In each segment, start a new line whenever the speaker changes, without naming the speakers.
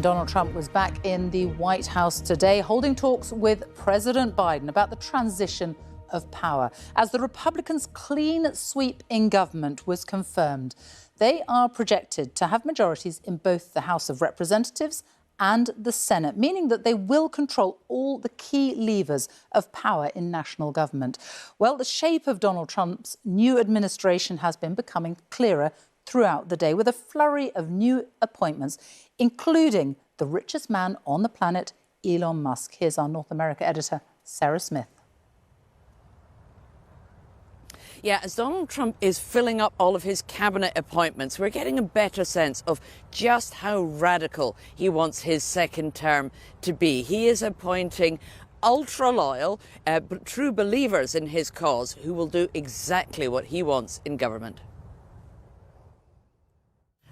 Donald Trump was back in the White House today, holding talks with President Biden about the transition of power. As the Republicans' clean sweep in government was confirmed, they are projected to have majorities in both the House of Representatives and the Senate, meaning that they will control all the key levers of power in national government. Well, the shape of Donald Trump's new administration has been becoming clearer throughout the day, with a flurry of new appointments, including the richest man on the planet, Elon Musk. Here's our North America editor, Sarah Smith.
Yeah, as Donald Trump is filling up all of his cabinet appointments, we're getting a better sense of just how radical he wants his second term to be. He is appointing ultra-loyal, but true believers in his cause who will do exactly what he wants in government.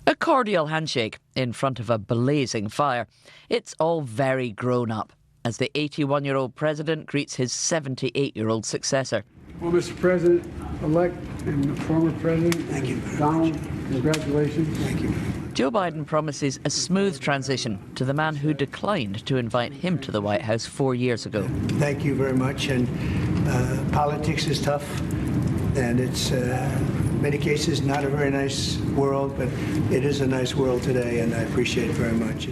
A cordial handshake in front of a blazing fire. It's all very grown up as the 81-year-old president greets his 78-year-old successor.
Well, Mr. President-elect and former President, thank you, Donald, congratulations.
Thank you.
Joe Biden promises a smooth transition to the man who declined to invite him to the White House 4 years ago.
Thank you very much. And politics is tough, and it's in many cases not a very nice world, but it is a nice world today, and I appreciate it very much.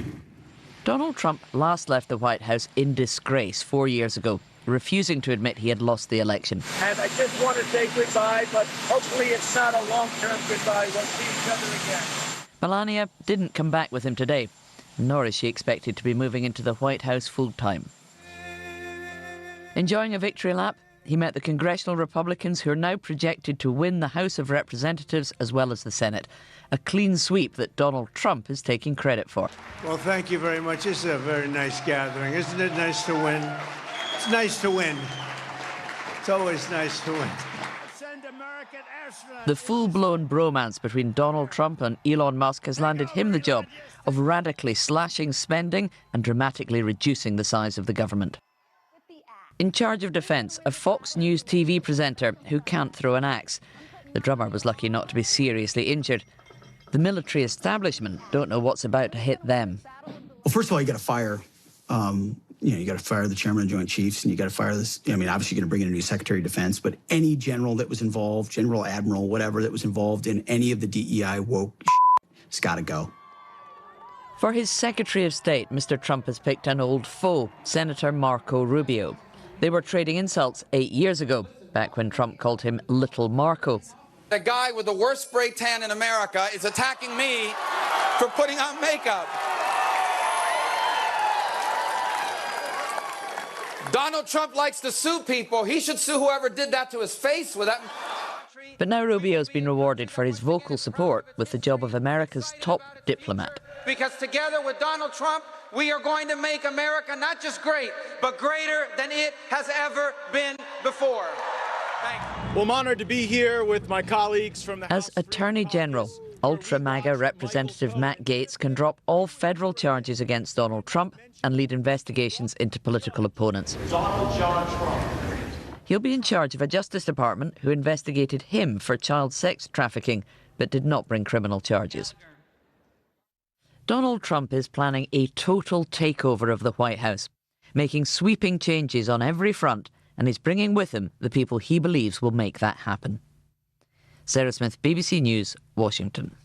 Donald Trump last left the White House in disgrace 4 years ago, refusing to admit he had lost the election.
And I just want to say goodbye, but hopefully it's not a long-term goodbye. We'll see each other again.
Melania didn't come back with him today, nor is she expected to be moving into the White House full-time. Enjoying a victory lap, he met the congressional Republicans who are now projected to win the House of Representatives as well as the Senate. A clean sweep that Donald Trump is taking credit for.
Well, thank you very much. This is a very nice gathering. Isn't it nice to win? It's nice to win. It's always nice to win.
The full-blown bromance between Donald Trump and Elon Musk has landed him the job of radically slashing spending and dramatically reducing the size of the government. In charge of defence, a Fox News TV presenter who can't throw an axe. The drummer was lucky not to be seriously injured. The military establishment don't know what's about to hit them.
Well, first of all, you got to fire, you got to fire the chairman of the Joint Chiefs, and you got to fire this. I mean, obviously, you're going to bring in a new Secretary of Defense, but any general that was involved, general, admiral, whatever that was involved in any of the DEI woke it's got to go.
For his Secretary of State, Mr. Trump has picked an old foe, Senator Marco Rubio. They were trading insults 8 years ago, back when Trump called him Little Marco.
The guy with the worst spray tan in America is attacking me for putting on makeup. Donald Trump likes to sue people. He should sue whoever did that to his face with that.
But now Rubio's been rewarded for his vocal support with the job of America's top diplomat.
Because together with Donald Trump, we are going to make America not just great, but greater than it has ever been before. Thank you.
Well, I'm honored to be here with my colleagues from the
As Attorney General, ultra-MAGA Representative Matt Gaetz can drop all federal charges against Donald Trump and lead investigations into political opponents.
Donald John Trump.
He'll be in charge of a Justice Department who investigated him for child sex trafficking, but did not bring criminal charges. Donald Trump is planning a total takeover of the White House, making sweeping changes on every front, and is bringing with him the people he believes will make that happen. Sarah Smith, BBC News, Washington.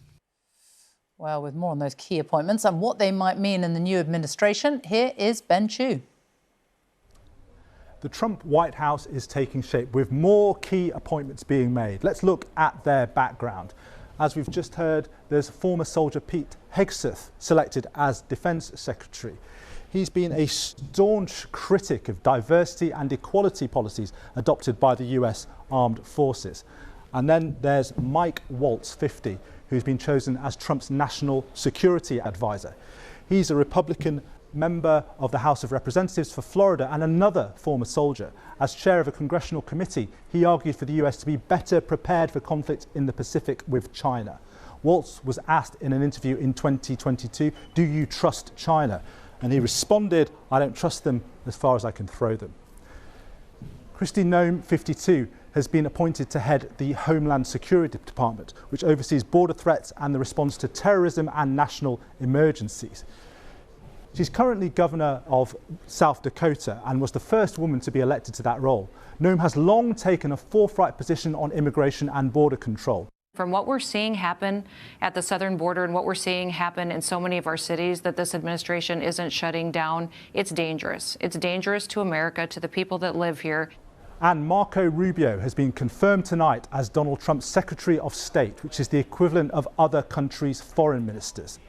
Well, with more on those key appointments and what they might mean in the new administration, here is Ben Chu.
The Trump White House is taking shape with more key appointments being made. Let's look at their background. As we've just heard, there's former soldier Pete Gegseth selected as Defense Secretary. He's been a staunch critic of diversity and equality policies adopted by the US Armed Forces. And then there's Mike Waltz, 50, who's been chosen as Trump's national security advisor. He's a Republican member of the House of Representatives for Florida and another former soldier. As chair of a congressional committee, he argued for the US to be better prepared for conflict in the Pacific with China. Waltz was asked in an interview in 2022, "Do you trust China?" And he responded, "I don't trust them as far as I can throw them." Kristi Noem, 52, has been appointed to head the Homeland Security Department, which oversees border threats and the response to terrorism and national emergencies. She's currently governor of South Dakota and was the first woman to be elected to that role. Noem has long taken a forthright position on immigration and border control.
From what we're seeing happen at the southern border and what we're seeing happen in so many of our cities that this administration isn't shutting down, it's dangerous. It's dangerous to America, to the people that live here.
And Marco Rubio has been confirmed tonight as Donald Trump's Secretary of State, which is the equivalent of other countries' foreign ministers.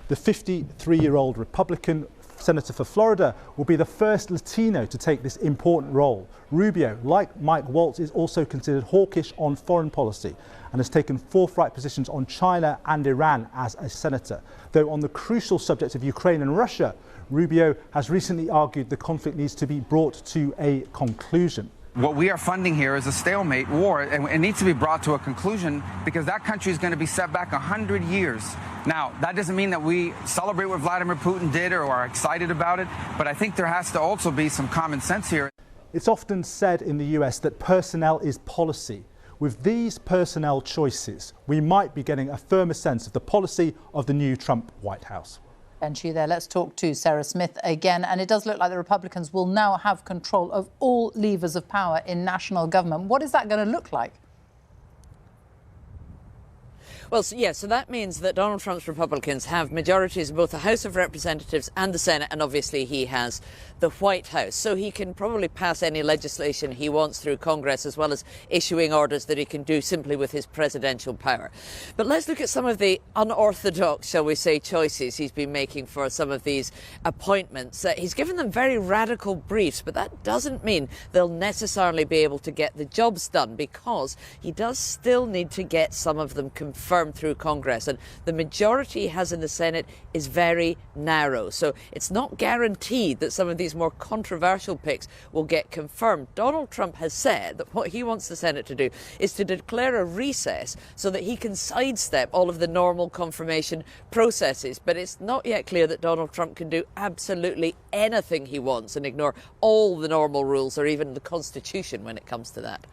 The 53-year-old Republican Senator for Florida will be the first Latino to take this important role. Rubio, like Mike Waltz, is also considered hawkish on foreign policy and has taken forthright positions on China and Iran as a senator. Though on the crucial subject of Ukraine and Russia, Rubio has recently argued the conflict needs to be brought to a conclusion.
What we are funding here is a stalemate war, and it needs to be brought to a conclusion because that country is going to be set back 100 years. Now, that doesn't mean that we celebrate what Vladimir Putin did or are excited about it, but I think there has to also be some common sense here.
It's often said in the US that personnel is policy. With these personnel choices, we might be getting a firmer sense of the policy of the new Trump White House.
And you there. Let's talk to Sarah Smith again. And it does look like the Republicans will now have control of all levers of power in national government. What is that going to look like?
Well, so that means that Donald Trump's Republicans have majorities in both the House of Representatives and the Senate, and obviously he has the White House. So he can probably pass any legislation he wants through Congress, as well as issuing orders that he can do simply with his presidential power. But let's look at some of the unorthodox, shall we say, choices he's been making for some of these appointments. He's given them very radical briefs, but that doesn't mean they'll necessarily be able to get the jobs done, because he does still need to get some of them confirmed through Congress, and the majority he has in the Senate is very narrow, so it's not guaranteed that some of these more controversial picks will get confirmed. Donald Trump has said that what he wants the Senate to do is to declare a recess so that he can sidestep all of the normal confirmation processes, but it's not yet clear that Donald Trump can do absolutely anything he wants and ignore all the normal rules or even the Constitution when it comes to that.